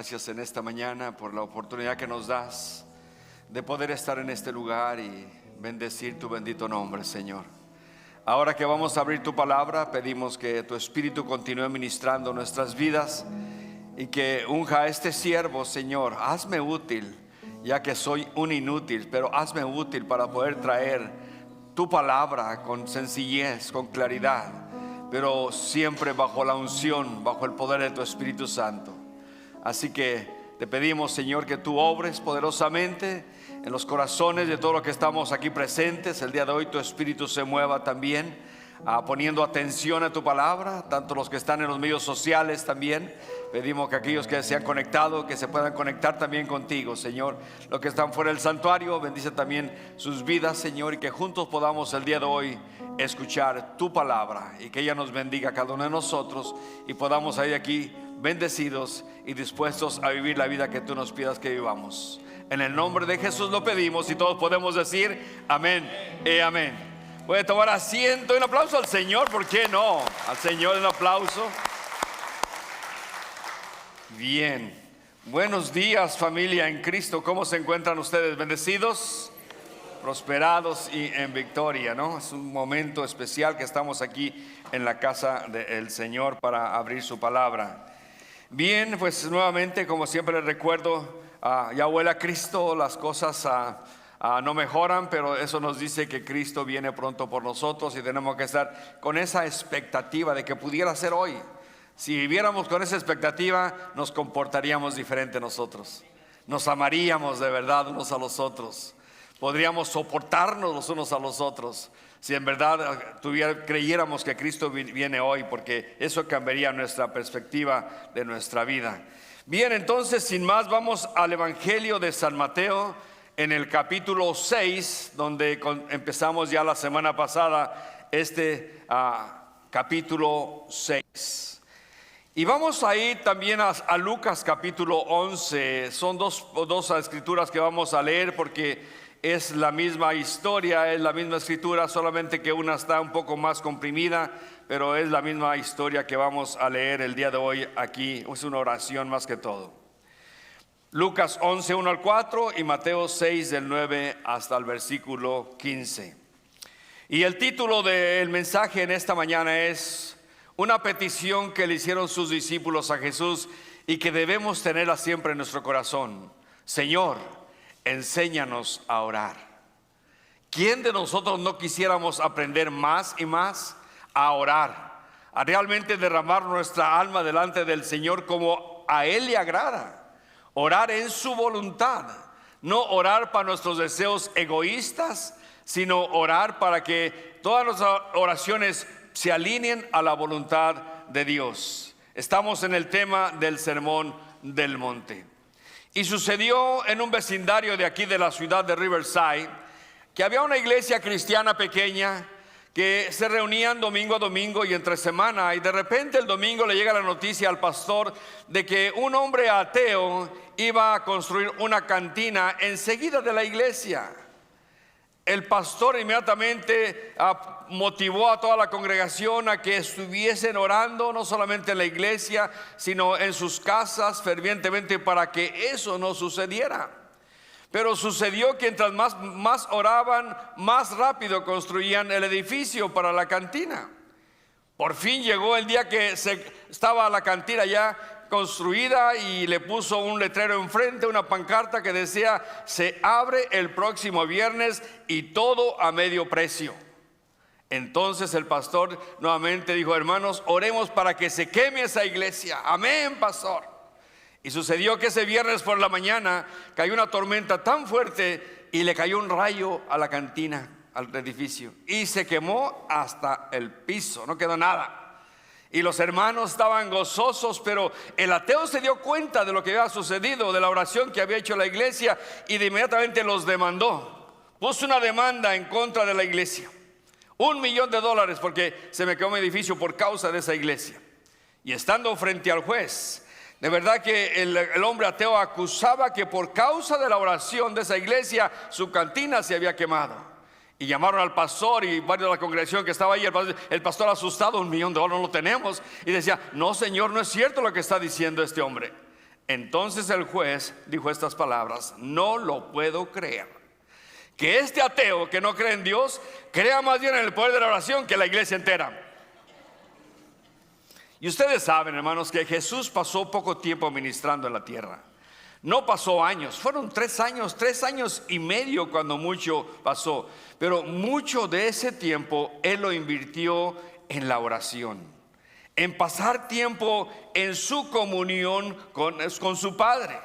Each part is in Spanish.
gracias en esta mañana por la oportunidad que nos das de poder estar en este lugar y bendecir tu bendito nombre, Señor. Ahora que vamos a abrir tu palabra, pedimos que tu Espíritu continúe ministrando nuestras vidas y que unja a este siervo, Señor. Hazme útil, ya que soy un inútil, pero hazme útil para poder traer tu palabra con sencillez, con claridad, pero siempre bajo la unción, bajo el poder de tu Espíritu Santo. Así que te pedimos, Señor, que tú obres poderosamente en los corazones de todos los que estamos aquí presentes. El día de hoy tu Espíritu se mueva también, poniendo atención a tu palabra, tanto los que están en los medios sociales también. Pedimos que aquellos que se han conectado, que se puedan conectar también contigo, Señor. Los que están fuera del santuario, bendice también sus vidas, Señor, y que juntos podamos el día de hoy escuchar tu palabra y que ella nos bendiga a cada uno de nosotros y podamos salir de aquí bendecidos y dispuestos a vivir la vida que tú nos pidas que vivamos. En el nombre de Jesús lo pedimos y todos podemos decir amén y amén. Puede tomar asiento y un aplauso al Señor, ¿por qué no? Al Señor un aplauso. Bien, buenos días familia en Cristo. ¿Cómo se encuentran ustedes? ¿Bendecidos? Prosperados y en victoria, ¿no? Es un momento especial que estamos aquí en la casa del Señor para abrir su palabra. Bien, pues nuevamente, como siempre les recuerdo, ya huele a Cristo, las cosas no mejoran, pero eso nos dice que Cristo viene pronto por nosotros y tenemos que estar con esa expectativa de que pudiera ser hoy. Si viviéramos con esa expectativa, nos comportaríamos diferente nosotros, nos amaríamos de verdad unos a los otros, podríamos soportarnos los unos a los otros, si en verdad creyéramos que Cristo viene hoy, porque eso cambiaría nuestra perspectiva de nuestra vida. Bien, entonces sin más vamos al Evangelio de San Mateo en el capítulo 6, donde empezamos ya la semana pasada capítulo 6. Y vamos a ir también a Lucas capítulo 11. Son dos escrituras que vamos a leer porque es la misma historia, es la misma escritura, solamente que una está un poco más comprimida, pero es la misma historia que vamos a leer el día de hoy aquí. Es una oración más que todo. Lucas 11, 1 al 4 y Mateo 6 del 9 hasta el versículo 15. Y el título del mensaje en esta mañana es una petición que le hicieron sus discípulos a Jesús y que debemos tenerla siempre en nuestro corazón. Señor, enséñanos a orar. ¿Quién de nosotros no quisiéramos aprender más y más a orar? A realmente derramar nuestra alma delante del Señor como a Él le agrada. Orar en su voluntad. No orar para nuestros deseos egoístas, sino orar para que todas nuestras oraciones se alineen a la voluntad de Dios. Estamos en el tema del Sermón del Monte. Y sucedió en un vecindario de aquí de la ciudad de Riverside que había una iglesia cristiana pequeña que se reunían domingo a domingo y entre semana, y de repente el domingo le llega la noticia al pastor de que un hombre ateo iba a construir una cantina enseguida de la iglesia. El pastor inmediatamente motivó a toda la congregación a que estuviesen orando, no solamente en la iglesia, sino en sus casas fervientemente para que eso no sucediera. Pero sucedió que mientras más oraban, más rápido construían el edificio para la cantina. Por fin llegó el día que estaba la cantina ya construida y le puso un letrero enfrente, una pancarta que decía: se abre el próximo viernes y todo a medio precio. Entonces el pastor nuevamente dijo: hermanos, oremos para que se queme esa iglesia. Amén, pastor. Y sucedió que ese viernes por la mañana cayó una tormenta tan fuerte y le cayó un rayo a la cantina, al edificio, y se quemó hasta el piso, no quedó nada. Y los hermanos estaban gozosos, pero el ateo se dio cuenta de lo que había sucedido, de la oración que había hecho la iglesia, y de inmediatamente los demandó. Puso una demanda en contra de la iglesia, $1,000,000, porque se me quemó mi edificio por causa de esa iglesia. Y estando frente al juez, de verdad que el hombre ateo acusaba que por causa de la oración de esa iglesia su cantina se había quemado. Y llamaron al pastor y varios de la congregación que estaba ahí. El pastor asustado: $1,000,000 no lo tenemos. Y decía: no, señor, no es cierto lo que está diciendo este hombre. Entonces el juez dijo estas palabras: no lo puedo creer. Que este ateo que no cree en Dios crea más bien en el poder de la oración que la iglesia entera. Y ustedes saben, hermanos, que Jesús pasó poco tiempo ministrando en la tierra. No pasó años, fueron 3 años y medio cuando mucho pasó. Pero mucho de ese tiempo Él lo invirtió en la oración, en pasar tiempo en su comunión con su Padre.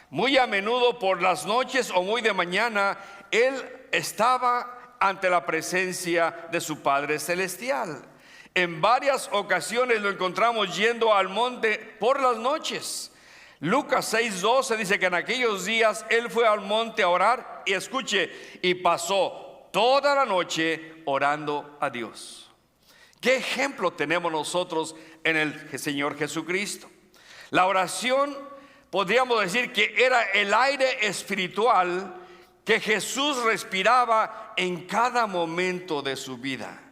Muy a menudo por las noches o muy de mañana, Él estaba ante la presencia de su Padre Celestial. En varias ocasiones lo encontramos yendo al monte por las noches. Lucas 6:12 dice que en aquellos días Él fue al monte a orar, y escuche, y pasó toda la noche orando a Dios. ¿Qué ejemplo tenemos nosotros en el Señor Jesucristo? La oración, podríamos decir que era el aire espiritual que Jesús respiraba en cada momento de su vida.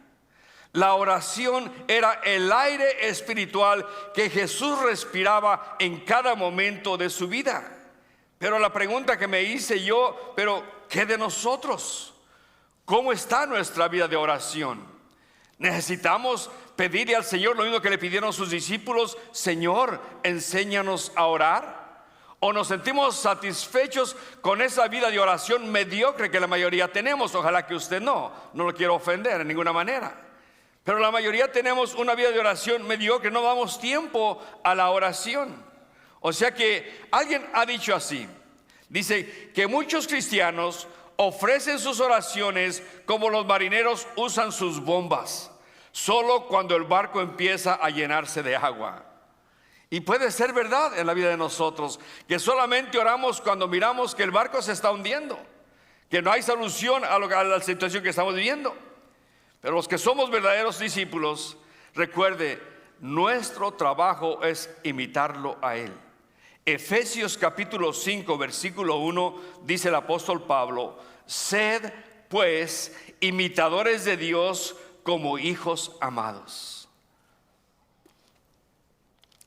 La oración era el aire espiritual que Jesús respiraba en cada momento de su vida. Pero la pregunta que me hice yo, pero ¿qué de nosotros? ¿Cómo está nuestra vida de oración? Necesitamos pedirle al Señor lo mismo que le pidieron sus discípulos: Señor, enséñanos a orar. ¿O nos sentimos satisfechos con esa vida de oración mediocre que la mayoría tenemos? Ojalá que usted no lo quiero ofender en ninguna manera. Pero la mayoría tenemos una vida de oración mediocre, no damos tiempo a la oración. O sea que alguien ha dicho así, dice que muchos cristianos ofrecen sus oraciones como los marineros usan sus bombas, solo cuando el barco empieza a llenarse de agua. Y puede ser verdad en la vida de nosotros, que solamente oramos cuando miramos que el barco se está hundiendo, que no hay solución a la situación que estamos viviendo. Pero los que somos verdaderos discípulos, recuerde, nuestro trabajo es imitarlo a Él. Efesios capítulo 5 versículo 1 dice el apóstol Pablo: sed pues imitadores de Dios como hijos amados.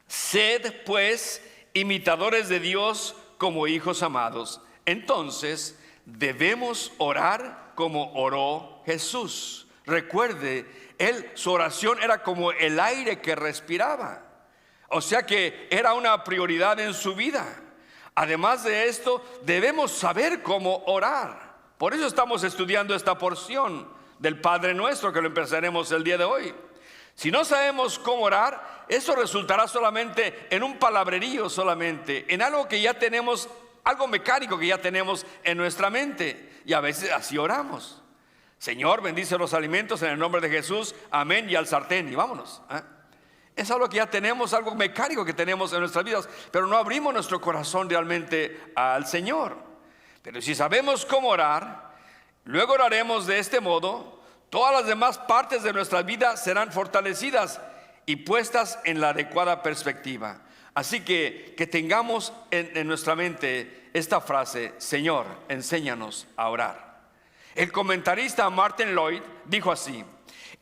Sed pues imitadores de Dios como hijos amados. Entonces debemos orar como oró Jesús. Recuerde, su oración era como el aire que respiraba. O sea que era una prioridad en su vida. Además de esto, debemos saber cómo orar. Por eso estamos estudiando esta porción del Padre Nuestro, que lo empezaremos el día de hoy. Si no sabemos cómo orar, eso resultará solamente en un palabrerío, solamente en algo que ya tenemos, algo mecánico que ya tenemos en nuestra mente. Y a veces así oramos: Señor, bendice los alimentos en el nombre de Jesús, amén, y al sartén, y vámonos. Es algo que ya tenemos, algo mecánico que tenemos en nuestras vidas, pero no abrimos nuestro corazón realmente al Señor. Pero si sabemos cómo orar, luego oraremos de este modo, todas las demás partes de nuestra vida serán fortalecidas y puestas en la adecuada perspectiva. Así que tengamos en nuestra mente esta frase: Señor, enséñanos a orar. El comentarista Martin Lloyd dijo así: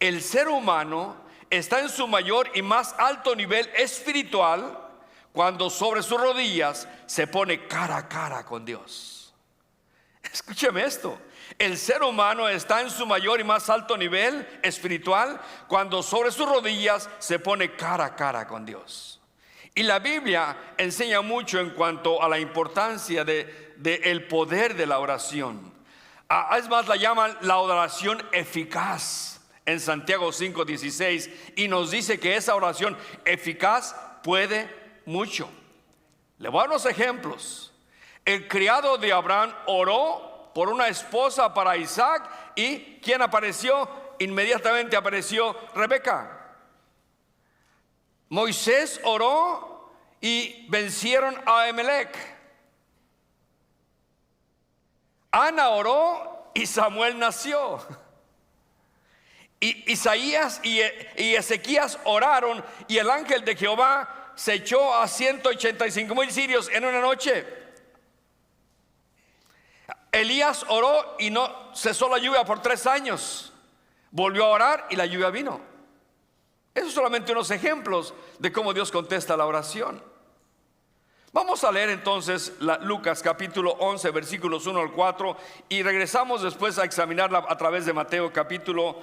el ser humano está en su mayor y más alto nivel espiritual cuando sobre sus rodillas se pone cara a cara con Dios. Escúcheme esto: el ser humano está en su mayor y más alto nivel espiritual cuando sobre sus rodillas se pone cara a cara con Dios. Y la Biblia enseña mucho en cuanto a la importancia del poder de la oración. Es más, la llaman la oración eficaz en Santiago 5:16, y nos dice que esa oración eficaz puede mucho. Le voy a dar unos ejemplos. El criado de Abraham oró por una esposa para Isaac, y ¿quién apareció? Inmediatamente apareció Rebeca. Moisés oró y vencieron a Abimelech. Ana oró y Samuel nació. Y Isaías y Ezequías oraron, y el ángel de Jehová se echó a 185,000 sirios en una noche. Elías oró y no cesó la lluvia por 3 años. Volvió a orar y la lluvia vino. Esos son solamente unos ejemplos de cómo Dios contesta la oración. Vamos a leer entonces Lucas capítulo 11 versículos 1 al 4 y regresamos después a examinarla a través de Mateo capítulo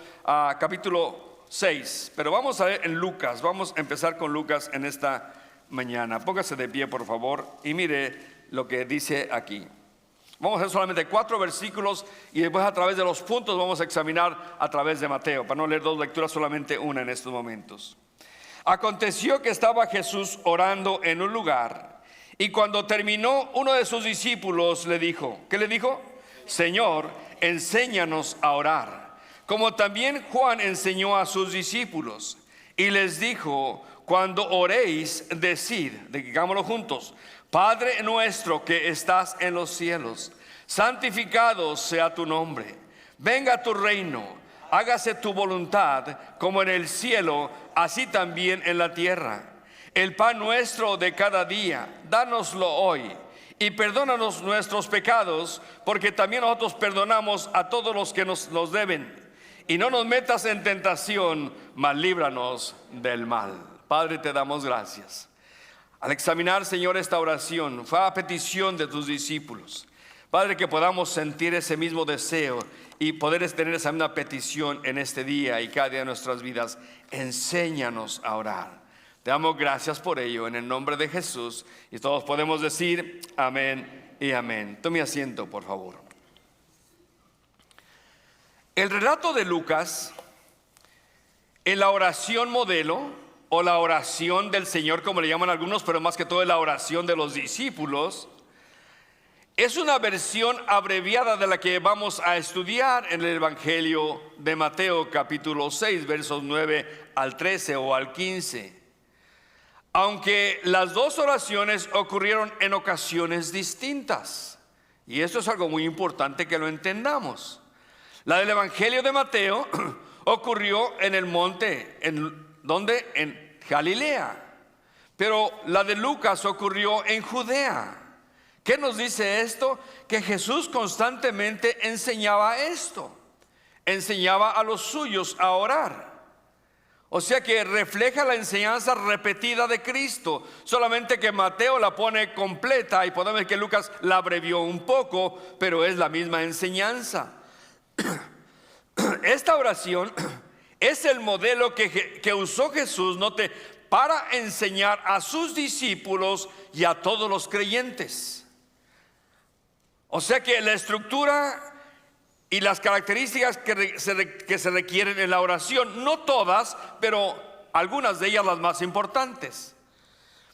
6. Pero vamos a leer en Lucas, vamos a empezar con Lucas en esta mañana. Póngase de pie por favor y mire lo que dice aquí. Vamos a hacer solamente 4 versículos y después a través de los puntos vamos a examinar a través de Mateo, para no leer 2 lecturas, solamente una en estos momentos. Aconteció que estaba Jesús orando en un lugar, y cuando terminó, uno de sus discípulos le dijo, ¿qué le dijo? Señor, enséñanos a orar, como también Juan enseñó a sus discípulos. Y les dijo, cuando oréis, decid, digámoslo juntos, Padre nuestro que estás en los cielos, santificado sea tu nombre, venga tu reino, hágase tu voluntad como en el cielo, así también en la tierra. El pan nuestro de cada día, dánoslo hoy, y perdónanos nuestros pecados, porque también nosotros perdonamos a todos los que nos deben. Y no nos metas en tentación, mas líbranos del mal. Padre, te damos gracias. Al examinar, Señor, esta oración, fue a petición de tus discípulos. Padre, que podamos sentir ese mismo deseo y poder tener esa misma petición en este día y cada día de nuestras vidas. Enséñanos a orar. Te damos gracias por ello en el nombre de Jesús. Y todos podemos decir amén y amén. Tome asiento, por favor. El relato de Lucas en la oración modelo, o la oración del Señor, como le llaman algunos, pero más que todo la oración de los discípulos, es una versión abreviada de la que vamos a estudiar en el Evangelio de Mateo capítulo 6, versos 9 al 13 o al 15. Aunque las dos oraciones ocurrieron en ocasiones distintas, y esto es algo muy importante que lo entendamos. La del Evangelio de Mateo ocurrió en el monte, ¿dónde? En Galilea. Pero la de Lucas ocurrió en Judea. ¿Qué nos dice esto? Que Jesús constantemente enseñaba esto. Enseñaba a los suyos a orar. O sea que refleja la enseñanza repetida de Cristo. Solamente que Mateo la pone completa y podemos ver que Lucas la abrevió un poco, pero es la misma enseñanza. Esta oración es el modelo que usó Jesús, note, para enseñar a sus discípulos y a todos los creyentes. O sea que la estructura y las características que se requieren en la oración, no todas, pero algunas de ellas las más importantes.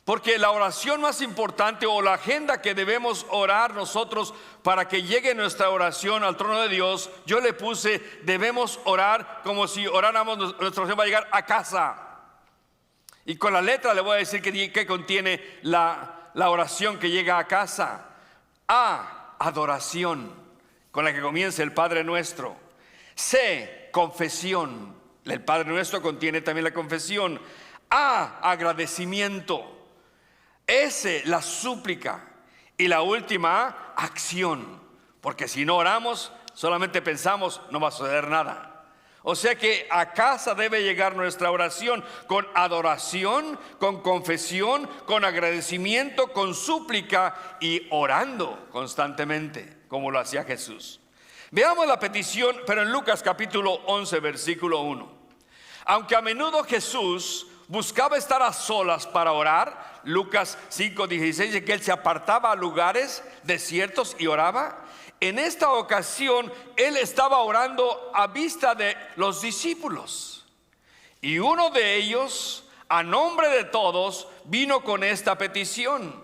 Porque la oración más importante o la agenda que debemos orar nosotros para que llegue nuestra oración al trono de Dios, yo le puse, debemos orar como si oráramos, nuestra oración va a llegar a casa. Y con la letra le voy a decir que contiene la oración que llega a casa. A, adoración, con la que comienza el Padre Nuestro. C, confesión. El Padre Nuestro contiene también la confesión. A, agradecimiento. S, la súplica. Y la última A, acción. Porque si no oramos, solamente pensamos, no va a suceder nada. O sea que a casa debe llegar nuestra oración con adoración, con confesión, con agradecimiento, con súplica y orando constantemente, como lo hacía Jesús. Veamos la petición, pero en Lucas capítulo 11, versículo 1. Aunque a menudo Jesús buscaba estar a solas para orar, Lucas 5:16 dice que él se apartaba a lugares desiertos y oraba. En esta ocasión él estaba orando a vista de los discípulos, y uno de ellos, a nombre de todos, vino con esta petición: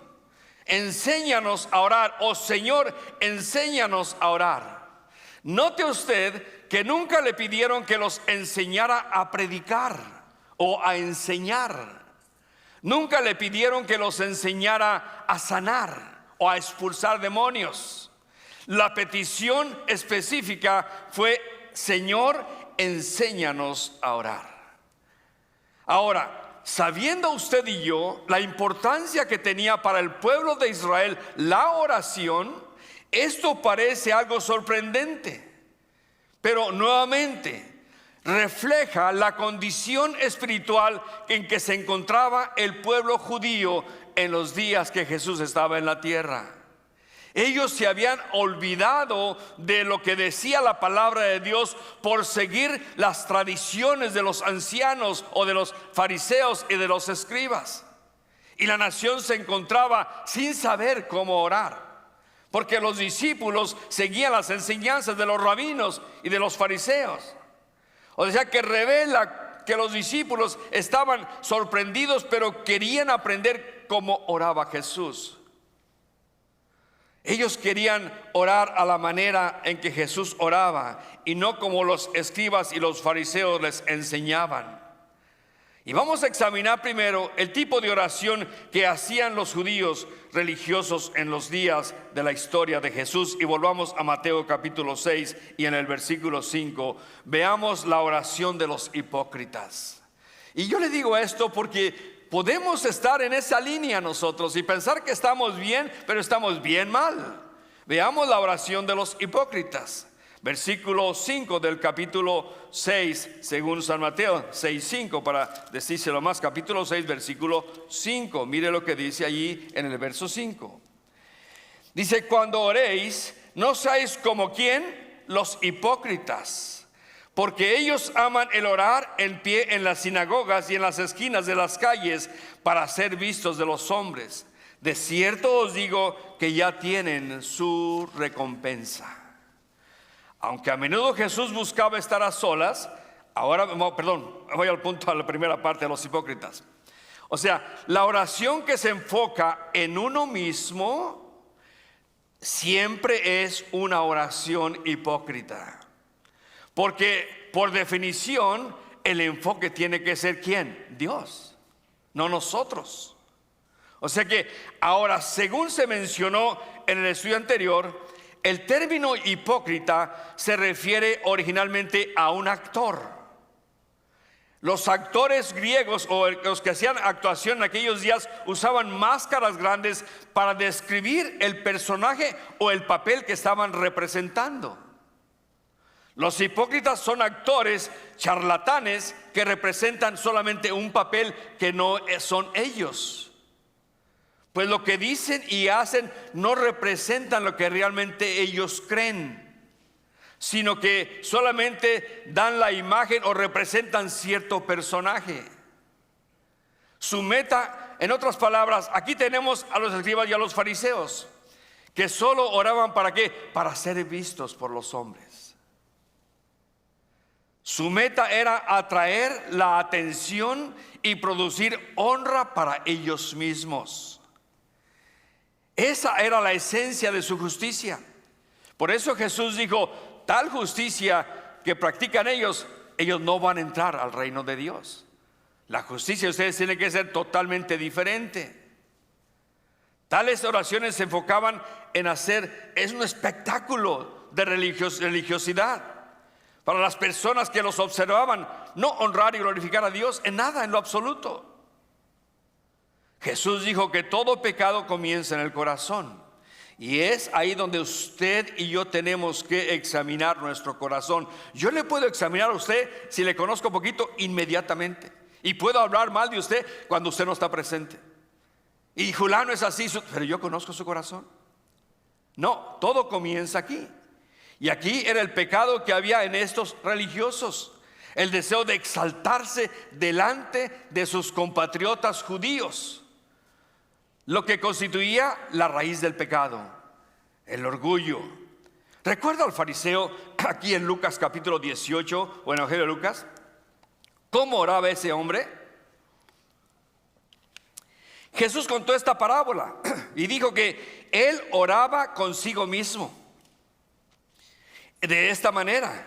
enséñanos a orar, oh Señor, enséñanos a orar. Note usted que nunca le pidieron que los enseñara a predicar o a enseñar. Nunca le pidieron que los enseñara a sanar o a expulsar demonios. La petición específica fue: Señor, enséñanos a orar. Ahora, sabiendo usted y yo la importancia que tenía para el pueblo de Israel la oración, esto parece algo sorprendente. Pero nuevamente, refleja la condición espiritual en que se encontraba el pueblo judío en los días que Jesús estaba en la tierra. Ellos se habían olvidado de lo que decía la palabra de Dios por seguir las tradiciones de los ancianos o de los fariseos y de los escribas. Y la nación se encontraba sin saber cómo orar, porque los discípulos seguían las enseñanzas de los rabinos y de los fariseos. O sea que revela que los discípulos estaban sorprendidos, pero querían aprender cómo oraba Jesús. Ellos querían orar a la manera en que Jesús oraba y no como los escribas y los fariseos les enseñaban. Y vamos a examinar primero el tipo de oración que hacían los judíos religiosos en los días de la historia de Jesús. Y volvamos a Mateo capítulo 6 y en el versículo 5 veamos la oración de los hipócritas. Y yo le digo esto porque podemos estar en esa línea nosotros y pensar que estamos bien, pero estamos bien mal. Veamos la oración de los hipócritas. Versículo 5 del capítulo 6, según San Mateo 6:5, para decírselo más. Capítulo 6, versículo 5. Mire lo que dice allí en el verso 5. Dice: cuando oréis, no seáis como ¿quién? Los hipócritas, porque ellos aman el orar en pie en las sinagogas y en las esquinas de las calles para ser vistos de los hombres. De cierto os digo que ya tienen su recompensa. Aunque a menudo Jesús buscaba estar a solas, voy al punto, a la primera parte de los hipócritas. O sea, la oración que se enfoca en uno mismo siempre es una oración hipócrita. Porque por definición el enfoque tiene que ser ¿quién? Dios, no nosotros. O sea que ahora, según se mencionó en el estudio anterior, el término hipócrita se refiere originalmente a un actor. Los actores griegos o los que hacían actuación en aquellos días usaban máscaras grandes para describir el personaje o el papel que estaban representando. Los hipócritas son actores charlatanes que representan solamente un papel que no son ellos. Pues lo que dicen y hacen no representan lo que realmente ellos creen, sino que solamente dan la imagen o representan cierto personaje. Su meta, en otras palabras, aquí tenemos a los escribas y a los fariseos, que solo oraban ¿para qué? Para ser vistos por los hombres. Su meta era atraer la atención y producir honra para ellos mismos. Esa era la esencia de su justicia. Por eso Jesús dijo: tal justicia que practican ellos no van a entrar al reino de Dios. La justicia de ustedes tiene que ser totalmente diferente. Tales oraciones se enfocaban en es un espectáculo de religiosidad para las personas que los observaban, no honrar y glorificar a Dios en nada, en lo absoluto. Jesús dijo que todo pecado comienza en el corazón, y es ahí donde usted y yo tenemos que examinar nuestro corazón. Yo le puedo examinar a usted si le conozco poquito inmediatamente, y puedo hablar mal de usted cuando usted no está presente. Y fulano es así, pero yo conozco su corazón. No, todo comienza aquí. Y aquí era el pecado que había en estos religiosos: el deseo de exaltarse delante de sus compatriotas judíos, lo que constituía la raíz del pecado, el orgullo. ¿Recuerda al fariseo aquí en Lucas capítulo 18 o en el Evangelio de Lucas? ¿Cómo oraba ese hombre? Jesús contó esta parábola y dijo que él oraba consigo mismo de esta manera: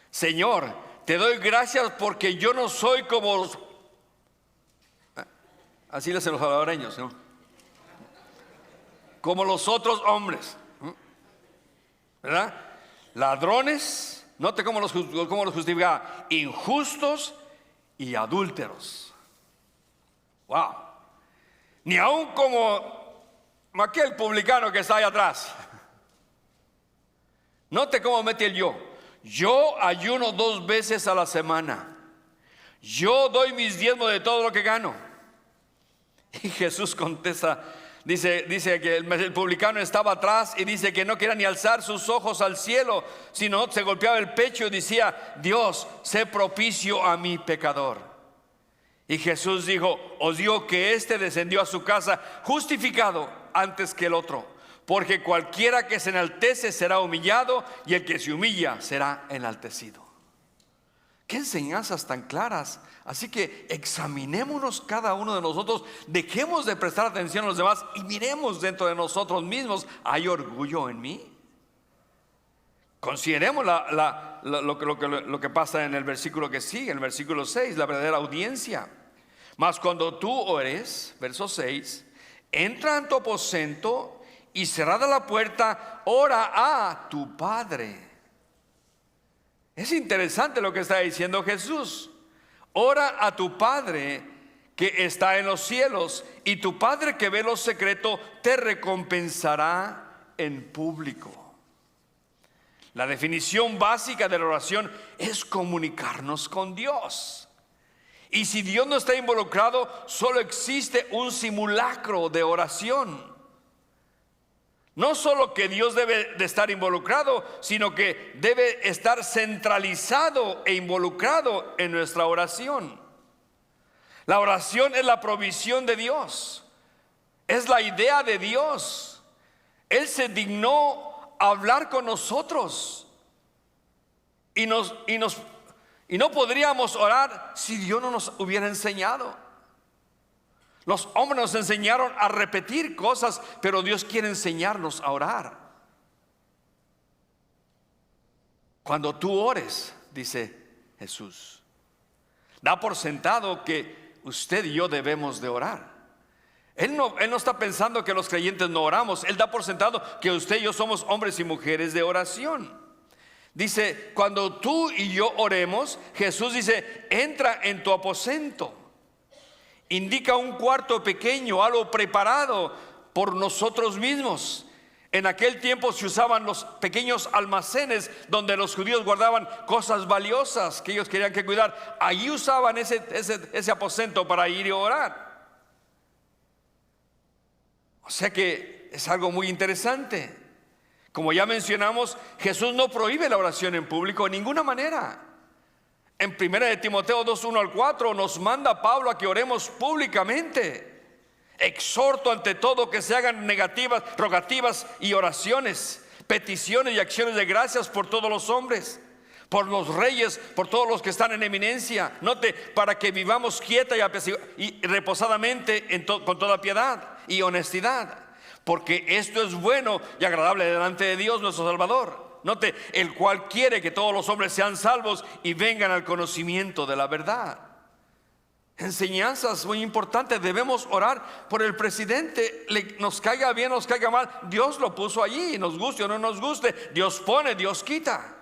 Señor, te doy gracias porque yo no soy como... Así le hacen los salvadoreños, ¿no? Como los otros hombres, ¿verdad? Ladrones, note cómo los justificaba: injustos y adúlteros. Wow. Ni aún como aquel publicano que está ahí atrás. Note cómo mete el yo. yo ayuno 2 veces a la semana. Yo doy mis diezmos de todo lo que gano. Y Jesús contesta, dice que el publicano estaba atrás y dice que no quería ni alzar sus ojos al cielo, sino se golpeaba el pecho y decía: Dios, sé propicio a mi pecador. Y Jesús dijo: os digo que éste descendió a su casa justificado antes que el otro, porque cualquiera que se enaltece será humillado, y el que se humilla será enaltecido. Qué enseñanzas tan claras. Así que examinémonos cada uno de nosotros, dejemos de prestar atención a los demás y miremos dentro de nosotros mismos. ¿Hay orgullo en mí? Consideremos lo que pasa en el versículo que sigue, en el versículo 6, la verdadera audiencia. Mas cuando tú ores, verso 6, entra en tu aposento y cerrada la puerta, ora a tu Padre. Es interesante lo que está diciendo Jesús. Ora a tu Padre que está en los cielos, y tu Padre que ve lo secreto te recompensará en público. La definición básica de la oración es comunicarnos con Dios. Y si Dios no está involucrado, solo existe un simulacro de oración. No solo que Dios debe de estar involucrado, sino que debe estar centralizado e involucrado en nuestra oración. La oración es la provisión de Dios, es la idea de Dios. Él se dignó a hablar con nosotros y no podríamos orar si Dios no nos hubiera enseñado. Los hombres nos enseñaron a repetir cosas, pero Dios quiere enseñarnos a orar. Cuando tú ores, dice Jesús, da por sentado que usted y yo debemos de orar. Él no está pensando que los creyentes no oramos. Él da por sentado que usted y yo somos hombres y mujeres de oración. Dice, cuando tú y yo oremos, Jesús dice: entra en tu aposento. Indica un cuarto pequeño, algo preparado por nosotros mismos. En aquel tiempo se usaban los pequeños almacenes donde los judíos guardaban cosas valiosas que ellos querían que cuidar. Allí usaban ese aposento para ir y orar. O sea que es algo muy interesante. Como ya mencionamos, Jesús no prohíbe la oración en público de ninguna manera. En 1 de Timoteo 2:1-4 nos manda Pablo a que oremos públicamente. Exhorto ante todo que se hagan negativas, rogativas y oraciones, peticiones y acciones de gracias por todos los hombres, por los reyes, por todos los que están en eminencia. Note, para que vivamos quieta y reposadamente con toda piedad y honestidad, porque esto es bueno y agradable delante de Dios nuestro Salvador. Note, el cual quiere que todos los hombres sean salvos y vengan al conocimiento de la verdad. Enseñanzas muy importantes. Debemos orar por el presidente, nos caiga bien, nos caiga mal. Dios lo puso allí, nos guste o no nos guste. Dios pone, Dios quita.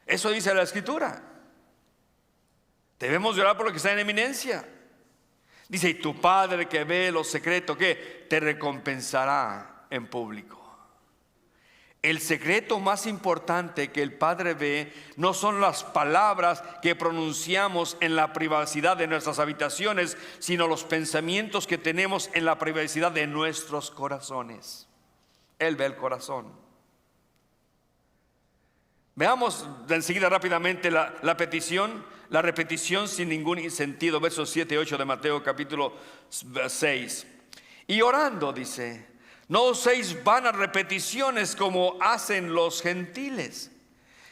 Eso dice la Escritura. Debemos orar por lo que está en eminencia. Dice: y tu Padre que ve lo secreto, que te recompensará en público. El secreto más importante que el Padre ve no son las palabras que pronunciamos en la privacidad de nuestras habitaciones, sino los pensamientos que tenemos en la privacidad de nuestros corazones. Él ve el corazón. Veamos de enseguida rápidamente la petición, la repetición sin ningún sentido, versos 7 y 8 de Mateo capítulo 6. Y orando, dice: no uséis vanas repeticiones como hacen los gentiles,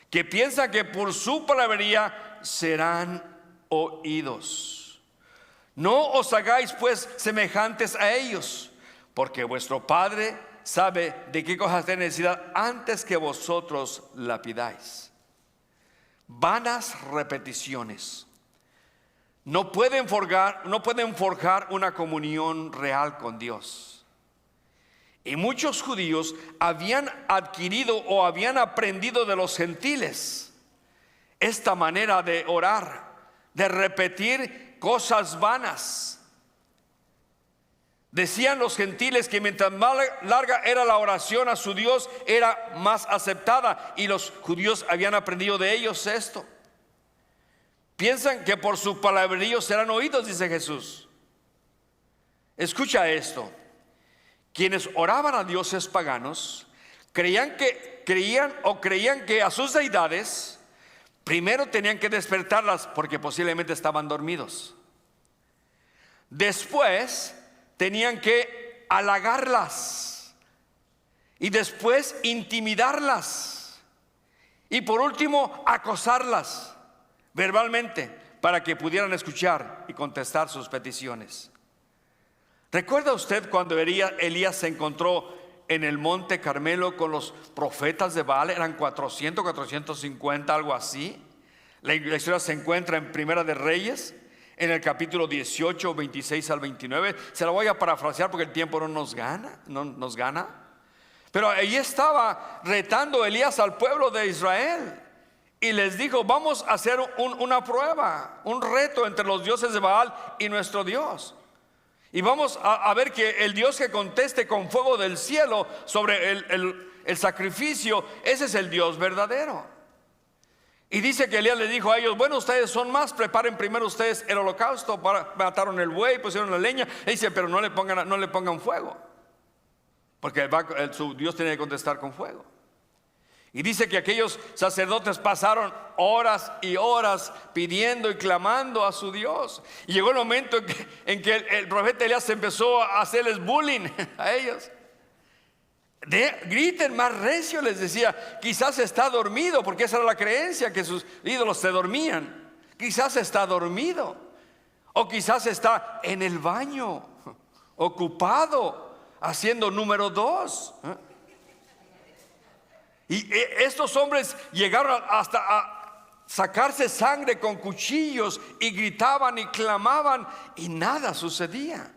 que piensan que por su palabrería serán oídos. No os hagáis pues semejantes a ellos, porque vuestro Padre sabe de qué cosas tenéis necesidad antes que vosotros la pidáis. Vanas repeticiones no pueden forjar una comunión real con Dios. Y muchos judíos habían adquirido o habían aprendido de los gentiles esta manera de orar, de repetir cosas vanas. Decían los gentiles que mientras más larga era la oración a su Dios, era más aceptada, y los judíos habían aprendido de ellos esto. Piensan que por su palabrerío serán oídos, dice Jesús. Escucha esto. Quienes oraban a dioses paganos creían que a sus deidades primero tenían que despertarlas porque posiblemente estaban dormidos. Después tenían que halagarlas, y después intimidarlas, y por último acosarlas verbalmente para que pudieran escuchar y contestar sus peticiones. ¿Recuerda usted cuando Elías se encontró en el monte Carmelo con los profetas de Baal? Eran 400, 450, algo así. La historia se encuentra en Primera de Reyes, en el capítulo 18, 26 al 29. Se la voy a parafrasear porque el tiempo no nos gana. Pero ahí estaba retando Elías al pueblo de Israel, y les dijo: vamos a hacer una prueba, un reto entre los dioses de Baal y nuestro Dios. Y vamos a ver que el Dios que conteste con fuego del cielo sobre el sacrificio, ese es el Dios verdadero. Y dice que Elías le dijo a ellos: bueno, ustedes son más, preparen primero ustedes el holocausto. Mataron el buey, pusieron la leña. Y dice: pero no le pongan fuego, porque su Dios tiene que contestar con fuego. Y dice que aquellos sacerdotes pasaron horas y horas pidiendo y clamando a su Dios. Y llegó el momento en que el profeta Elías empezó a hacerles bullying a ellos. Griten más recio, les decía. Quizás está dormido, porque esa era la creencia, que sus ídolos se dormían. Quizás está dormido, o quizás está en el baño, ocupado, haciendo número 2. Y estos hombres llegaron hasta a sacarse sangre con cuchillos, y gritaban y clamaban, y nada sucedía.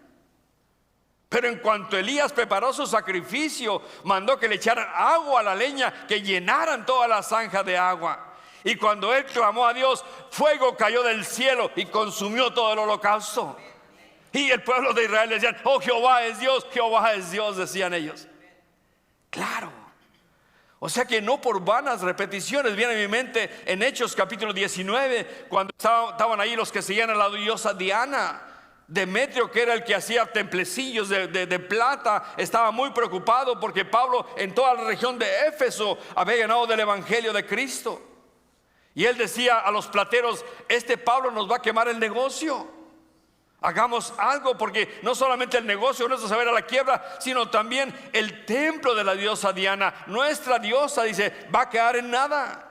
Pero en cuanto Elías preparó su sacrificio, mandó que le echaran agua a la leña, que llenaran toda la zanja de agua. Y cuando él clamó a Dios, fuego cayó del cielo y consumió todo el holocausto. Y el pueblo de Israel decían: oh, Jehová es Dios, decían ellos. Claro. O sea que no por vanas repeticiones. Viene a mi mente en Hechos capítulo 19, cuando estaban ahí los que seguían a la diosa Diana. Demetrio, que era el que hacía templecillos de plata, estaba muy preocupado porque Pablo en toda la región de Éfeso había ganado del evangelio de Cristo. Y él decía a los plateros: este Pablo nos va a quemar el negocio. Hagamos algo, porque no solamente el negocio nuestro se va a ir a la quiebra, sino también el templo de la diosa Diana, nuestra diosa, dice, va a quedar en nada.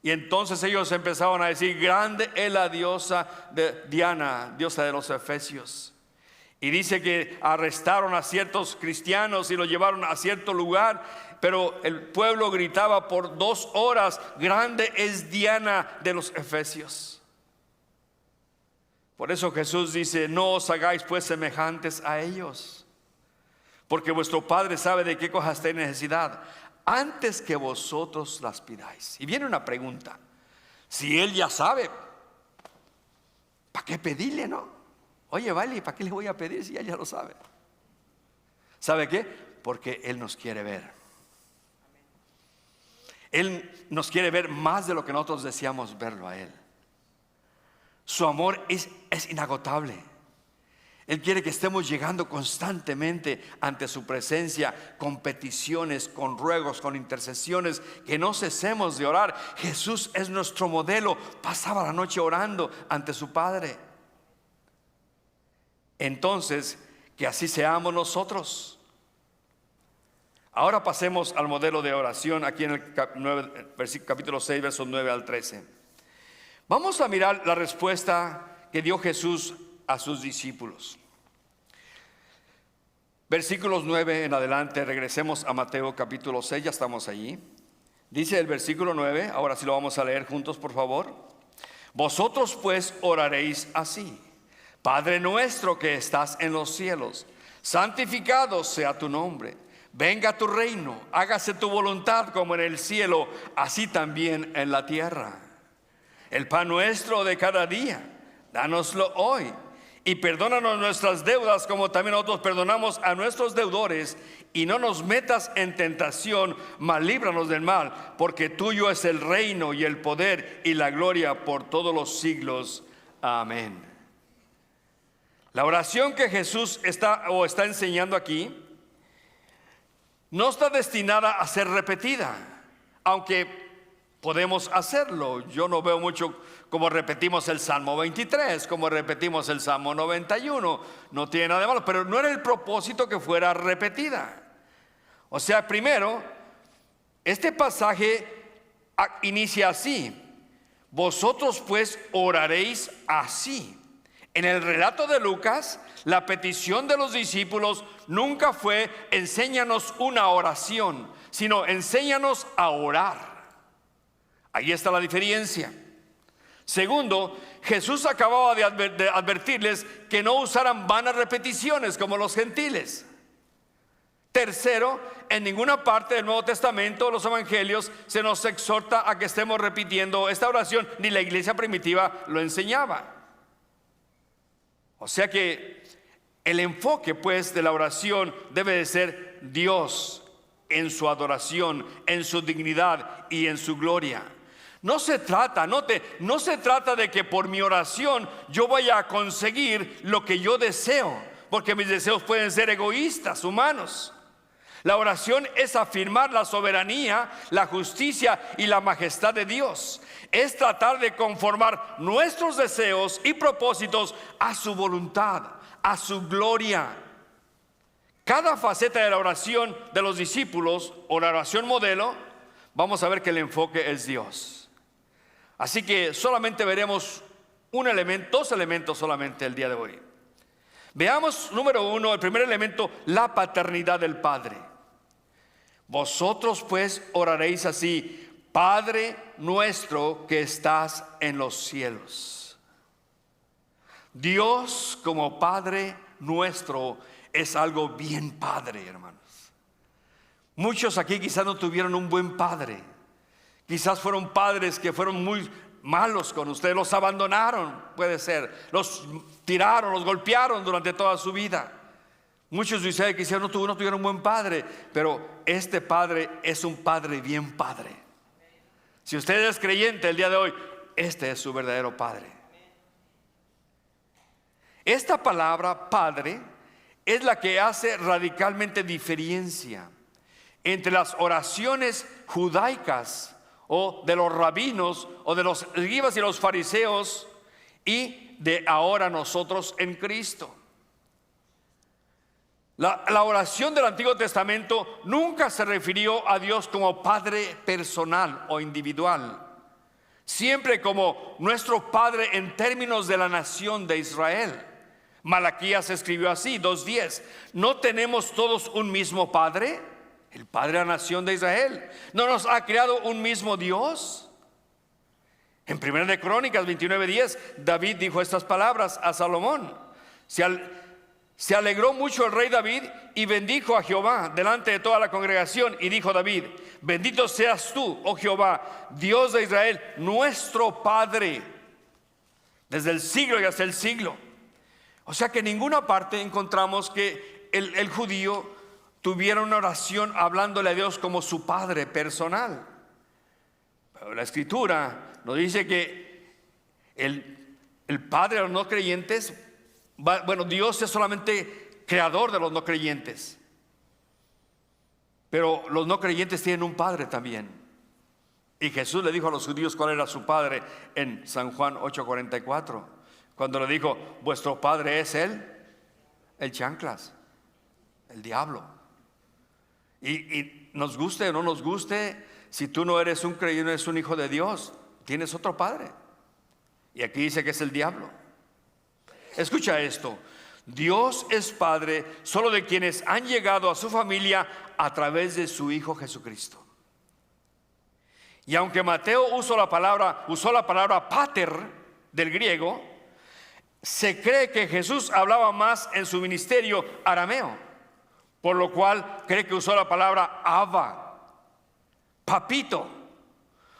Y entonces ellos empezaron a decir: grande es la diosa de Diana, diosa de los efesios. Y dice que arrestaron a ciertos cristianos y los llevaron a cierto lugar, pero el pueblo gritaba por 2 horas: grande es Diana de los efesios. Por eso Jesús dice: no os hagáis pues semejantes a ellos, porque vuestro Padre sabe de qué cosas tenéis necesidad antes que vosotros las pidáis. Y viene una pregunta: si Él ya sabe, ¿para qué pedirle, no? Oye, vale, ¿para qué le voy a pedir si Él ya lo sabe? ¿Sabe qué? Porque Él nos quiere ver. Él nos quiere ver más de lo que nosotros deseamos verlo a Él. Su amor es inagotable. Él quiere que estemos llegando constantemente ante su presencia, con peticiones, con ruegos, con intercesiones, que no cesemos de orar. Jesús es nuestro modelo. Pasaba la noche orando ante su Padre. Entonces, que así seamos nosotros. Ahora pasemos al modelo de oración aquí en el capítulo 6, versos 9 al 13. Vamos a mirar la respuesta que dio Jesús a sus discípulos. Versículos 9 en adelante. Regresemos a Mateo capítulo 6, ya estamos allí. Dice el versículo 9, ahora sí lo vamos a leer juntos, por favor. Vosotros pues oraréis así: Padre nuestro que estás en los cielos, santificado sea tu nombre. Venga tu reino, hágase tu voluntad como en el cielo, así también en la tierra. El pan nuestro de cada día, dánoslo hoy, Y perdónanos nuestras deudas como también nosotros perdonamos a nuestros deudores. Y no nos metas en tentación, mas líbranos del mal, porque tuyo es el reino y el poder y la gloria por todos los siglos. Amén. La oración que Jesús está enseñando aquí no está destinada a ser repetida, aunque podemos hacerlo. Yo no veo mucho como repetimos el Salmo 23, como repetimos el Salmo 91. No tiene nada de malo, pero no era el propósito que fuera repetida. O sea, primero, este pasaje inicia así: vosotros pues oraréis así. En el relato de Lucas, la petición de los discípulos nunca fue enséñanos una oración, sino enséñanos a orar. Ahí está la diferencia. Segundo, Jesús acababa de advertirles que no usaran vanas repeticiones como los gentiles. Tercero, en ninguna parte del Nuevo Testamento, los evangelios, se nos exhorta a que estemos repitiendo esta oración, ni la iglesia primitiva lo enseñaba. O sea que el enfoque pues de la oración debe de ser Dios en su adoración, en su dignidad y en su gloria. No se trata, no se trata de que por mi oración yo vaya a conseguir lo que yo deseo, porque mis deseos pueden ser egoístas, humanos. La oración es afirmar la soberanía, la justicia y la majestad de Dios. Es tratar de conformar nuestros deseos y propósitos a su voluntad, a su gloria. Cada faceta de la oración de los discípulos, o la oración modelo, vamos a ver que el enfoque es Dios. Así que solamente veremos dos elementos solamente el día de hoy. Veamos, número uno, el primer elemento, la paternidad del Padre. Vosotros pues oraréis así: Padre nuestro que estás en los cielos. Dios como Padre nuestro es algo bien padre, hermanos. Muchos aquí quizás no tuvieron un buen padre. Quizás fueron padres que fueron muy malos con ustedes, los abandonaron, puede ser, los tiraron, los golpearon durante toda su vida. Muchos de ustedes quizás no tuvieron un buen padre, pero este padre es un padre bien padre. Si usted es creyente el día de hoy, este es su verdadero padre. Esta palabra padre es la que hace radicalmente diferencia entre las oraciones judaicas o de los rabinos o de los escribas y los fariseos y de ahora nosotros en Cristo. La oración del Antiguo Testamento nunca se refirió a Dios como Padre personal o individual, siempre como nuestro Padre en términos de la nación de Israel. Malaquías escribió así, 2:10: ¿no tenemos todos un mismo Padre? El Padre de la nación de Israel. ¿No nos ha creado un mismo Dios? En 1 de Crónicas 29:10, David dijo estas palabras a Salomón. Se alegró mucho el rey David y bendijo a Jehová delante de toda la congregación. Y dijo David: bendito seas tú, oh Jehová, Dios de Israel, nuestro Padre, desde el siglo y hasta el siglo. O sea que en ninguna parte encontramos que el judío tuviera una oración hablándole a Dios como su Padre personal. Pero la Escritura nos dice que el Padre de los no creyentes, Dios es solamente creador de los no creyentes, pero los no creyentes tienen un Padre también. Y Jesús le dijo a los judíos cuál era su Padre en San Juan 8:44, cuando le dijo: vuestro Padre es el chanclas, el diablo. Y nos guste o no nos guste, si tú no eres un creyente, no eres un hijo de Dios, tienes otro padre. Y aquí dice que es el diablo. Escucha esto: Dios es Padre solo de quienes han llegado a su familia a través de su Hijo Jesucristo. Y aunque Mateo usó la palabra pater del griego, se cree que Jesús hablaba más en su ministerio arameo, por lo cual cree que usó la palabra Abba, papito.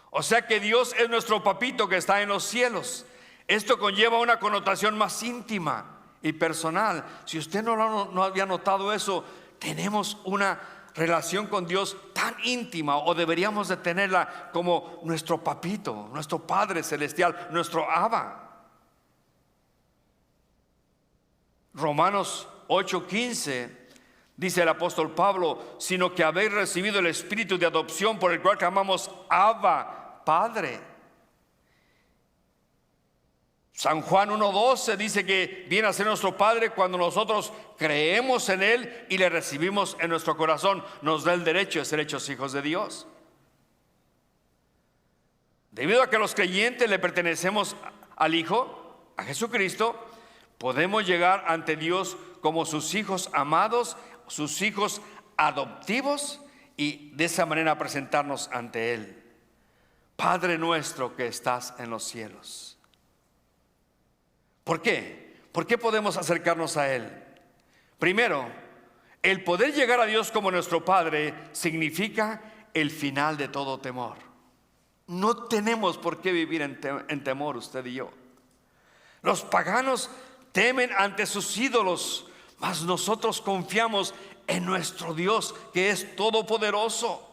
O sea que Dios es nuestro papito que está en los cielos. Esto conlleva una connotación más íntima y personal. Si usted no había notado eso, tenemos una relación con Dios tan íntima, o deberíamos de tenerla, como nuestro papito, nuestro Padre Celestial, nuestro Abba. Romanos 8:15 dice el apóstol Pablo: sino que habéis recibido el espíritu de adopción, por el cual clamamos Abba, Padre. San Juan 1:12 dice que viene a ser nuestro Padre cuando nosotros creemos en Él y le recibimos en nuestro corazón. Nos da el derecho de ser hechos hijos de Dios. Debido a que los creyentes le pertenecemos al Hijo, a Jesucristo, podemos llegar ante Dios como sus hijos amados, sus hijos adoptivos, y de esa manera presentarnos ante Él. Padre nuestro que estás en los cielos. ¿Por qué? ¿Por qué podemos acercarnos a Él? Primero, el poder llegar a Dios como nuestro Padre significa el final de todo temor. No tenemos por qué vivir en temor, usted y yo. Los paganos temen ante sus ídolos, mas nosotros confiamos en nuestro Dios, que es todopoderoso.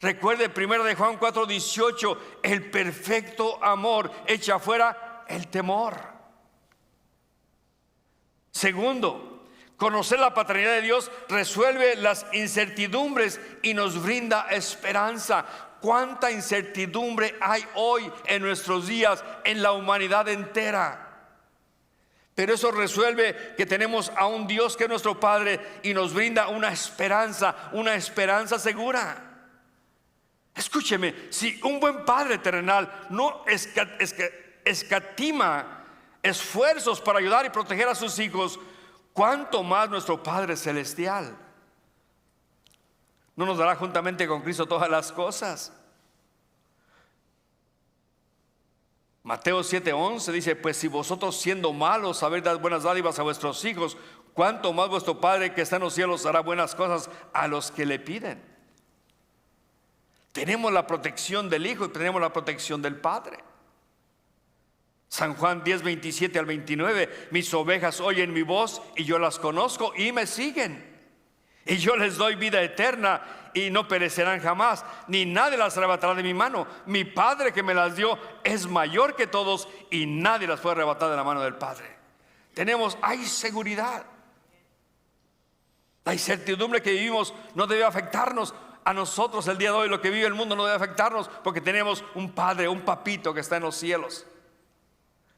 Recuerde 1 de Juan 4:18, el perfecto amor echa fuera el temor. Segundo, conocer la paternidad de Dios resuelve las incertidumbres y nos brinda esperanza. ¿Cuánta incertidumbre hay hoy en nuestros días, en la humanidad entera? Pero eso resuelve que tenemos a un Dios que es nuestro Padre y nos brinda una esperanza segura. Escúcheme, si un buen padre terrenal no escatima esfuerzos para ayudar y proteger a sus hijos, ¿cuánto más nuestro Padre Celestial no nos dará juntamente con Cristo todas las cosas? Mateo 7:11 dice: pues si vosotros, siendo malos, sabéis dar buenas dádivas a vuestros hijos, ¿cuánto más vuestro Padre que está en los cielos hará buenas cosas a los que le piden? Tenemos la protección del Hijo y tenemos la protección del Padre. San Juan 10:27 al 29: mis ovejas oyen mi voz y yo las conozco y me siguen, y yo les doy vida eterna y no perecerán jamás, ni nadie las arrebatará de mi mano. Mi Padre que me las dio es mayor que todos y nadie las puede arrebatar de la mano del Padre. Hay seguridad. La incertidumbre que vivimos no debe afectarnos a nosotros el día de hoy. Lo que vive el mundo no debe afectarnos, porque tenemos un Padre, un papito que está en los cielos.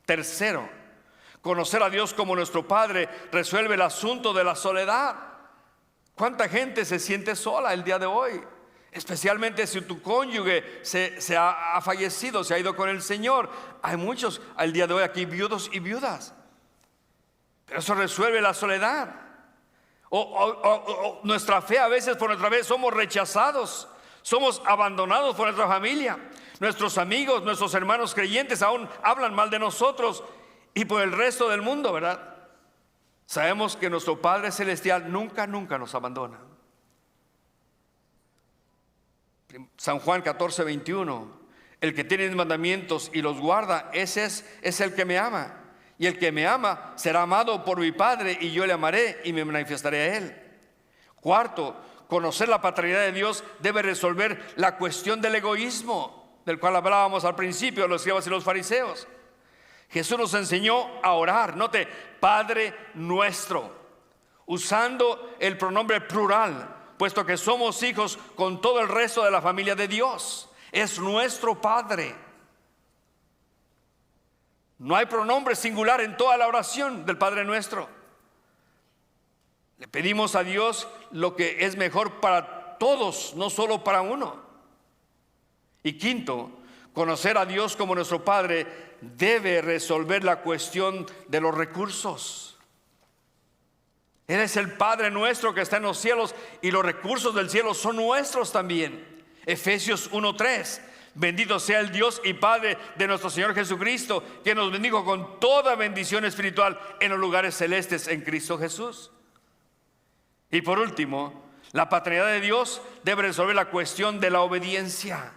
Tercero, conocer a Dios como nuestro Padre resuelve el asunto de la soledad. ¿Cuánta gente se siente sola el día de hoy? Especialmente si tu cónyuge se ha fallecido, se ha ido con el Señor. Hay muchos al día de hoy aquí, viudos y viudas. Pero eso resuelve la soledad. Nuestra fe, a veces por nuestra fe somos rechazados, somos abandonados por nuestra familia. Nuestros amigos, nuestros hermanos creyentes aún hablan mal de nosotros y por el resto del mundo, ¿verdad? Sabemos que nuestro Padre Celestial nunca nos abandona. San Juan 14:21: el que tiene mis mandamientos y los guarda, ese es el que me ama. Y el que me ama será amado por mi Padre, y yo le amaré y me manifestaré a él. Cuarto, conocer la paternidad de Dios debe resolver la cuestión del egoísmo, del cual hablábamos al principio, los escribas y los fariseos. Jesús nos enseñó a orar, note, Padre nuestro, usando el pronombre plural, puesto que somos hijos con todo el resto de la familia de Dios. Es nuestro Padre. No hay pronombre singular en toda la oración del Padre nuestro. Le pedimos a Dios lo que es mejor para todos, no solo para uno. Y quinto, conocer a Dios como nuestro Padre debe resolver la cuestión de los recursos. Él es el Padre nuestro que está en los cielos, y los recursos del cielo son nuestros también. Efesios 1:3: bendito sea el Dios y Padre de nuestro Señor Jesucristo, que nos bendijo con toda bendición espiritual en los lugares celestes en Cristo Jesús. Y por último, la paternidad de Dios debe resolver la cuestión de la obediencia.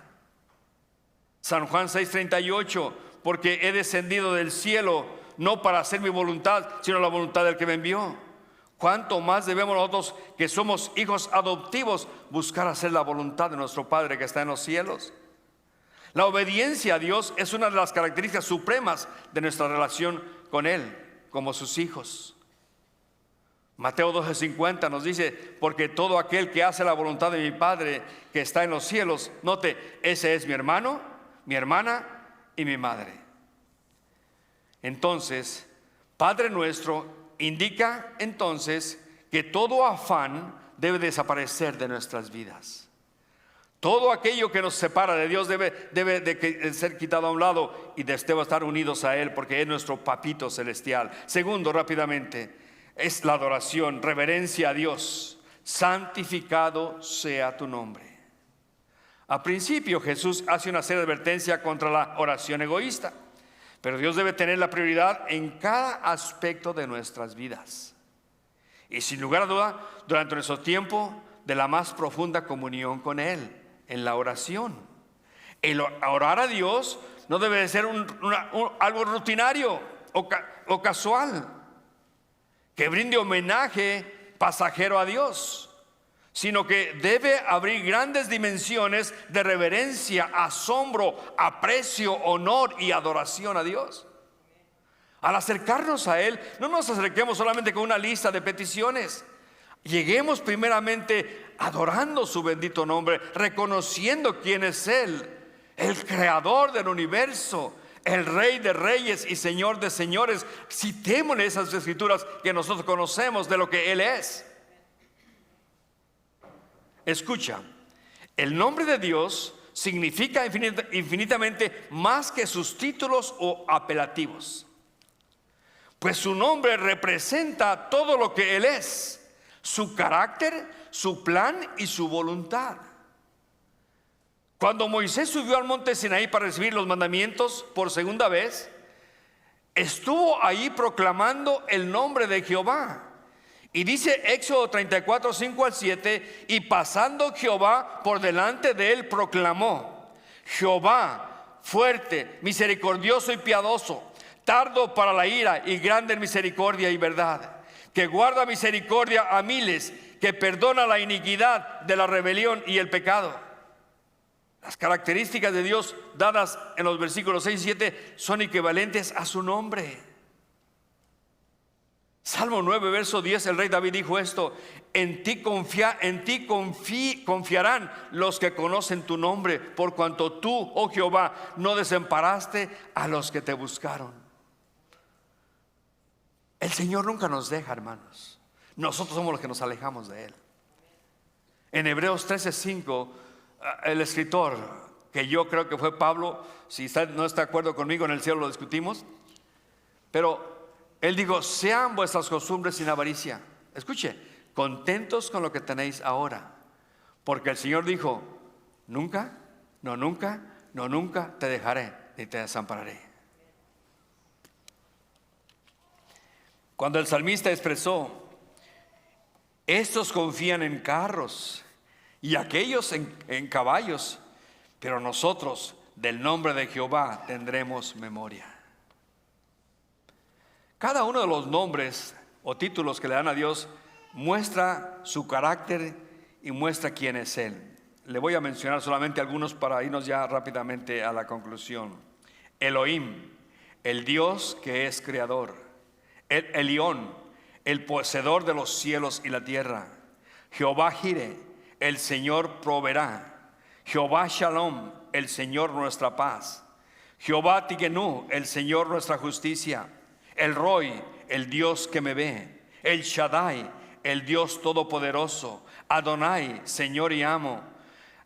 San Juan 6:38: porque he descendido del cielo no para hacer mi voluntad, sino la voluntad del que me envió. ¿Cuánto más debemos nosotros, que somos hijos adoptivos, buscar hacer la voluntad de nuestro Padre que está en los cielos? La obediencia a Dios es una de las características supremas de nuestra relación con Él, como sus hijos. Mateo 12:50 nos dice: porque todo aquel que hace la voluntad de mi Padre que está en los cielos, note, ese es mi hermano, mi hermana y mi madre. Entonces, Padre nuestro indica entonces que todo afán debe desaparecer de nuestras vidas. Todo aquello que nos separa de Dios debe de ser quitado a un lado y debemos estar unidos a Él, porque es nuestro papito celestial. Segundo, rápidamente, es la adoración, reverencia a Dios. Santificado sea tu nombre. Al principio Jesús hace una seria advertencia contra la oración egoísta, pero Dios debe tener la prioridad en cada aspecto de nuestras vidas. Y sin lugar a duda, durante nuestro tiempo de la más profunda comunión con Él, en la oración. El orar a Dios no debe de ser algo rutinario o casual, que brinde homenaje pasajero a Dios, sino que debe abrir grandes dimensiones de reverencia, asombro, aprecio, honor y adoración a Dios. Al acercarnos a Él, no nos acerquemos solamente con una lista de peticiones. Lleguemos primeramente adorando su bendito nombre, reconociendo quién es Él, el creador del universo, el Rey de reyes y Señor de señores. Citémosle esas escrituras que nosotros conocemos de lo que Él es. Escucha, el nombre de Dios significa infinitamente más que sus títulos o apelativos, pues su nombre representa todo lo que Él es: su carácter, su plan y su voluntad. Cuando Moisés subió al monte Sinaí para recibir los mandamientos por segunda vez, estuvo ahí proclamando el nombre de Jehová. Y dice Éxodo 34, 5 al 7: y pasando Jehová por delante de él, proclamó: Jehová, fuerte, misericordioso y piadoso, tardo para la ira y grande en misericordia y verdad, que guarda misericordia a miles, que perdona la iniquidad de la rebelión y el pecado. Las características de Dios dadas en los versículos 6 y 7 son equivalentes a su nombre. Salmo 9, verso 10, el rey David dijo esto: en ti confiarán los que conocen tu nombre, por cuanto tú, oh Jehová, no desamparaste a los que te buscaron. El Señor nunca nos deja, hermanos. Nosotros somos los que nos alejamos de Él. En Hebreos 13:5, el escritor, que yo creo que fue Pablo, si usted no está de acuerdo conmigo, en el cielo lo discutimos, pero él dijo: sean vuestras costumbres sin avaricia. Escuche, contentos con lo que tenéis ahora, porque el Señor dijo: nunca, no nunca, no nunca te dejaré ni te desampararé. Cuando el salmista expresó: estos confían en carros y aquellos en caballos, pero nosotros del nombre de Jehová tendremos memoria. Cada uno de los nombres o títulos que le dan a Dios muestra su carácter y muestra quién es Él. Le voy a mencionar solamente algunos para irnos ya rápidamente a la conclusión. Elohim, el Dios que es creador. El Elión, el poseedor de los cielos y la tierra. Jehová Jireh, el Señor proveerá. Jehová Shalom, el Señor nuestra paz. Jehová Tigenú, el Señor nuestra justicia. El Roy, el Dios que me ve. El Shaddai, el Dios todopoderoso. Adonai, Señor y amo.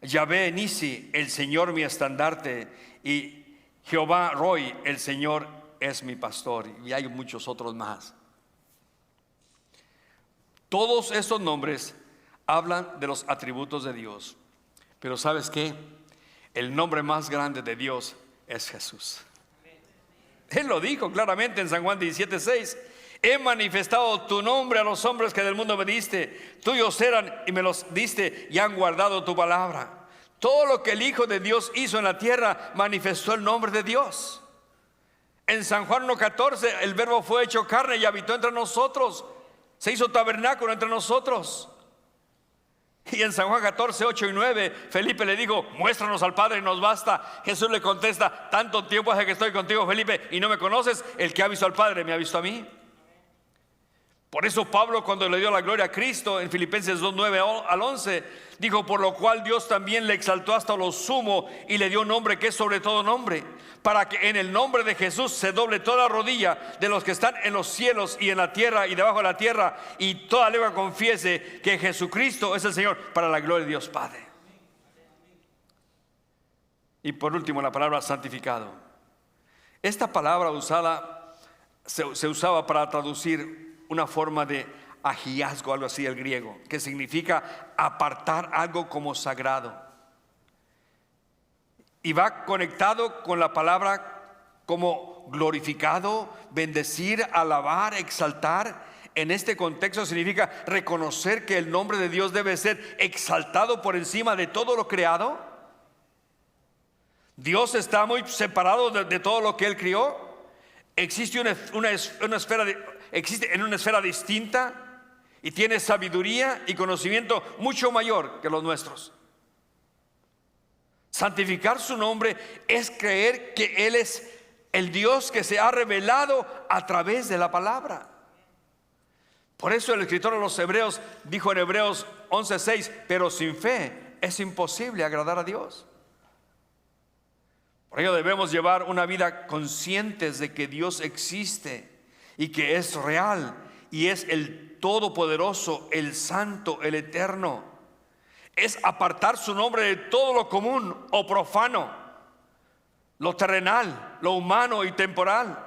Yahvé Nisi, el Señor mi estandarte. Y Jehová Roy, el Señor es mi pastor. Y hay muchos otros más. Todos estos nombres hablan de los atributos de Dios. Pero ¿sabes qué? El nombre más grande de Dios es Jesús. Él lo dijo claramente en San Juan 17:6: he manifestado tu nombre a los hombres que del mundo me diste. Tuyos eran y me los diste y han guardado tu palabra. Todo lo que el Hijo de Dios hizo en la tierra manifestó el nombre de Dios. En San Juan 1:14, el verbo fue hecho carne y habitó entre nosotros. Se hizo tabernáculo entre nosotros. Y en San Juan 14:8 y 9, Felipe le dijo: muéstranos al Padre y nos basta. Jesús le contesta: tanto tiempo hace que estoy contigo, Felipe, y no me conoces. El que ha visto al Padre me ha visto a mí. Por eso Pablo, cuando le dio la gloria a Cristo en Filipenses 2:9-11, dijo: por lo cual Dios también le exaltó hasta lo sumo y le dio un nombre que es sobre todo nombre, para que en el nombre de Jesús se doble toda rodilla de los que están en los cielos y en la tierra y debajo de la tierra, y toda lengua confiese que Jesucristo es el Señor, para la gloria de Dios Padre. Y por último, la palabra santificado. Esta palabra se usaba para traducir una forma de agiazgo, algo así, el griego, que significa apartar algo como sagrado. Y va conectado con la palabra como glorificado, bendecir, alabar, exaltar. En este contexto significa reconocer que el nombre de Dios debe ser exaltado por encima de todo lo creado. Dios está muy separado de todo lo que Él crió. Existe existe en una esfera distinta y tiene sabiduría y conocimiento mucho mayor que los nuestros. Santificar su nombre es creer que Él es el Dios que se ha revelado a través de la palabra. Por eso el escritor de los Hebreos dijo en Hebreos 11:6: pero sin fe es imposible agradar a Dios. Por ello debemos llevar una vida conscientes de que Dios existe y que es real y es el Todopoderoso, el Santo, el Eterno. Es apartar su nombre de todo lo común o profano, lo terrenal, lo humano y temporal.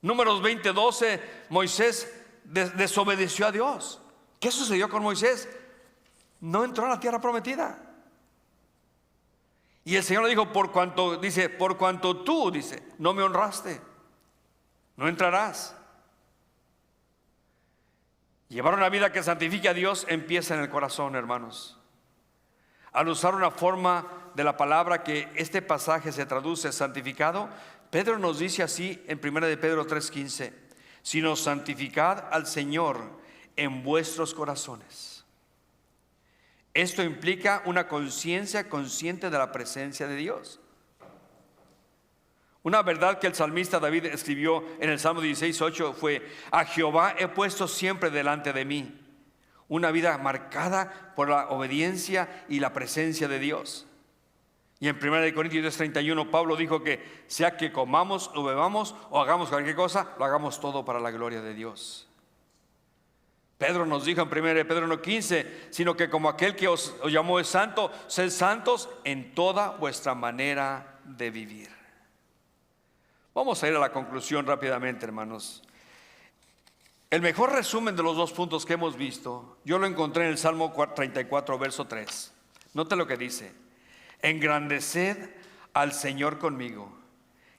Números 20:12, Moisés desobedeció a Dios. ¿Qué sucedió con Moisés? No entró a la tierra prometida. Y el Señor le dijo: por cuanto tú, no me honraste, no entrarás. Llevar una vida que santifique a Dios empieza en el corazón, hermanos. Al usar una forma de la palabra que este pasaje se traduce santificado, Pedro nos dice así en 1 de Pedro 3:15: sino santificad al Señor en vuestros corazones. Esto implica una conciencia consciente de la presencia de Dios. Una verdad que el salmista David escribió en el Salmo 16:8 fue: a Jehová he puesto siempre delante de mí. Una vida marcada por la obediencia y la presencia de Dios. Y en 1 Corintios 10:31 Pablo dijo que sea que comamos o bebamos o hagamos cualquier cosa, lo hagamos todo para la gloria de Dios. Pedro nos dijo en 1 Pedro 1:15: sino que como aquel que os llamó es santo, sed santos en toda vuestra manera de vivir. Vamos a ir a la conclusión rápidamente, hermanos. El mejor resumen de los dos puntos que hemos visto, yo lo encontré en el Salmo 34, verso 3. Note lo que dice: engrandeced al Señor conmigo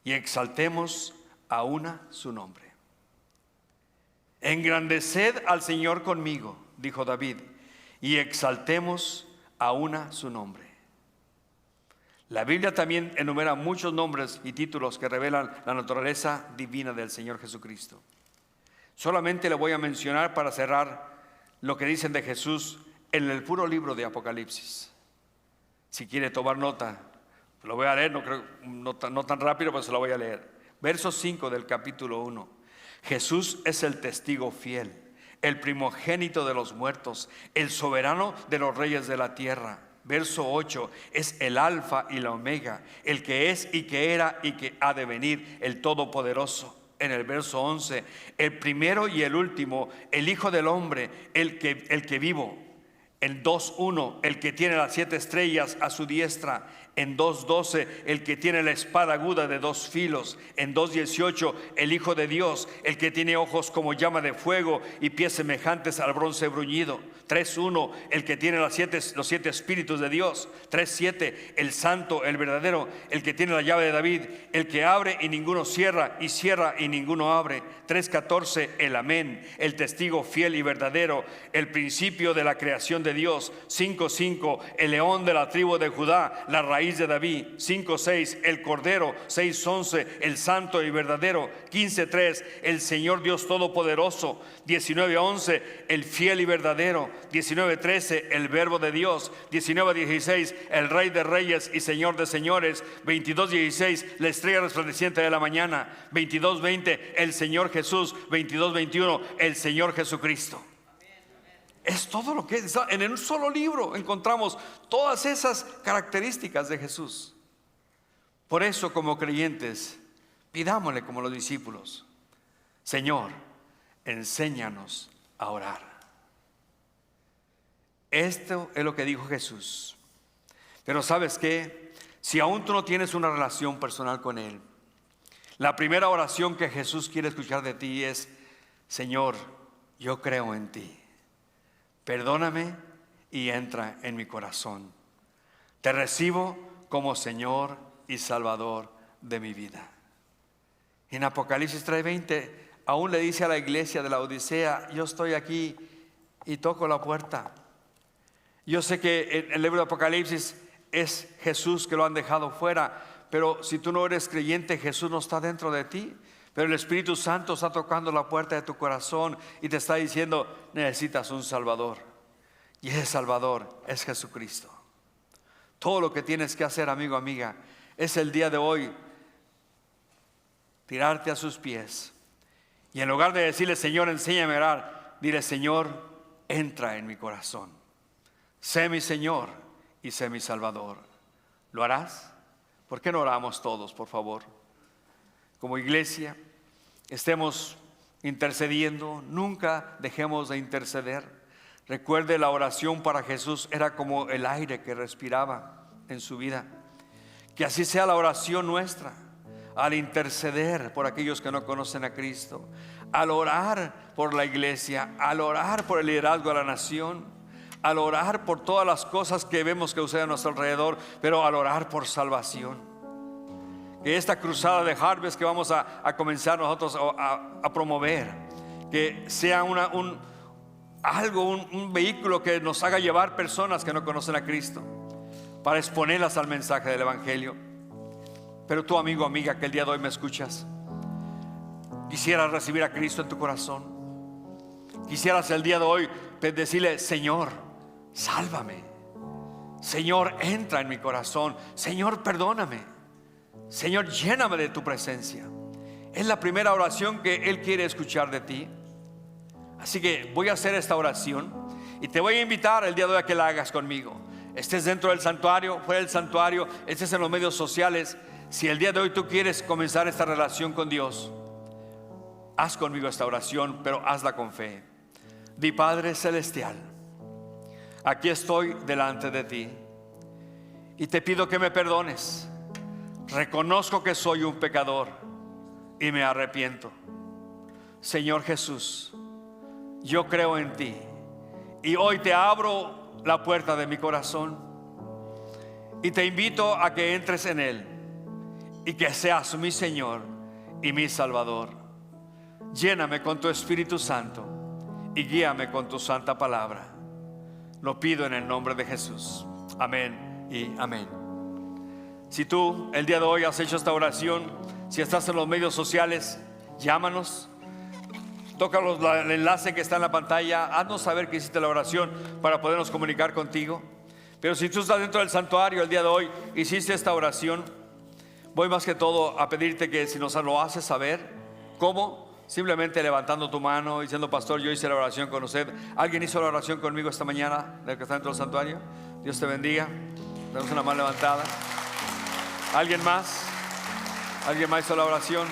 y exaltemos a una su nombre. Engrandeced al Señor conmigo, dijo David, y exaltemos a una su nombre. La Biblia también enumera muchos nombres y títulos que revelan la naturaleza divina del Señor Jesucristo. Solamente le voy a mencionar para cerrar lo que dicen de Jesús en el puro libro de Apocalipsis. Si quiere tomar nota, lo voy a leer, no tan rápido, pero se lo voy a leer. Verso 5 del capítulo 1. Jesús es el testigo fiel, el primogénito de los muertos, el soberano de los reyes de la tierra. Verso 8, es el alfa y la omega, el que es y que era y que ha de venir, el todopoderoso. En el verso 11, el primero y el último, el Hijo del Hombre, el que vivo. En 2:1, el que tiene las 7 estrellas a su diestra. En 2:12, el que tiene la espada aguda de 2 filos. En 2:18, el Hijo de Dios, el que tiene ojos como llama de fuego y pies semejantes al bronce bruñido. 3:1, el que tiene los 7 espíritus de Dios. 3:7, el santo, el verdadero, el que tiene la llave de David, el que abre y ninguno cierra, y cierra y ninguno abre. 3:14, el amén, el testigo fiel y verdadero, el principio de la creación de Dios. 5:5, el león de la tribu de Judá, la raíz raíz de David. 5:6, el Cordero. 6:11, el Santo y verdadero. 15:3, el Señor Dios Todopoderoso. 19:11, el fiel y verdadero. 19:13, el Verbo de Dios. 19:16, el Rey de Reyes y Señor de Señores. 22:16, la estrella resplandeciente de la mañana. 22:20, el Señor Jesús. 22:21, el Señor Jesucristo. Es todo lo que es. En un solo libro encontramos todas esas características de Jesús. Por eso, como creyentes, pidámosle como los discípulos: Señor, enséñanos a orar. Esto es lo que dijo Jesús. Pero ¿sabes qué? Si aún tú no tienes una relación personal con Él, la primera oración que Jesús quiere escuchar de ti es: Señor, yo creo en ti. Perdóname y entra en mi corazón. Te recibo como Señor y Salvador de mi vida. En Apocalipsis 3:20 aún le dice a la iglesia de la Odisea: yo estoy aquí y toco la puerta. Yo sé que en el libro de Apocalipsis es Jesús que lo han dejado fuera, pero si tú no eres creyente, Jesús no está dentro de ti. Pero el Espíritu Santo está tocando la puerta de tu corazón y te está diciendo: necesitas un Salvador. Y ese Salvador es Jesucristo. Todo lo que tienes que hacer, amigo, amiga, es el día de hoy tirarte a sus pies. Y en lugar de decirle: Señor, enséñame a orar, dile: Señor, entra en mi corazón. Sé mi Señor y sé mi Salvador. ¿Lo harás? ¿Por qué no oramos todos, por favor? Como iglesia, estemos intercediendo. Nunca dejemos de interceder. Recuerde, la oración para Jesús era como el aire que respiraba en su vida. Que así sea la oración nuestra al interceder por aquellos que no conocen a Cristo, al orar por la iglesia, al orar por el liderazgo de la nación, al orar por todas las cosas que vemos que suceden a nuestro alrededor, pero al orar por salvación. Que esta cruzada de Harvest que vamos a comenzar nosotros a promover, que sea un vehículo que nos haga llevar personas que no conocen a Cristo, para exponerlas al mensaje del Evangelio. Pero tú, amigo, amiga, que el día de hoy me escuchas, quisieras recibir a Cristo en tu corazón, quisieras el día de hoy decirle: Señor, sálvame. Señor, entra en mi corazón. Señor, perdóname. Señor, lléname de tu presencia. Es la primera oración que Él quiere escuchar de ti. Así que voy a hacer esta oración y te voy a invitar el día de hoy a que la hagas conmigo. Estés dentro del santuario, fuera del santuario, estés en los medios sociales. Si el día de hoy tú quieres comenzar esta relación con Dios, haz conmigo esta oración, pero hazla con fe. Di: Padre Celestial, aquí estoy delante de ti y te pido que me perdones. Reconozco que soy un pecador y me arrepiento. Señor Jesús, yo creo en ti y hoy te abro la puerta de mi corazón y te invito a que entres en él y que seas mi Señor y mi Salvador. Lléname con tu Espíritu Santo y guíame con tu santa palabra. Lo pido en el nombre de Jesús. Amén y amén. Si tú el día de hoy has hecho esta oración, si estás en los medios sociales, llámanos, toca el enlace que está en la pantalla, haznos saber que hiciste la oración para podernos comunicar contigo. Pero si tú estás dentro del santuario el día de hoy, hiciste esta oración, voy más que todo a pedirte que si nos lo haces saber. ¿Cómo? Simplemente levantando tu mano y diciendo: Pastor, yo hice la oración con usted. ¿Alguien hizo la oración conmigo esta mañana del que está dentro del santuario? Dios te bendiga. Tenemos una mano levantada. ¿Alguien más? ¿Alguien más hizo la oración?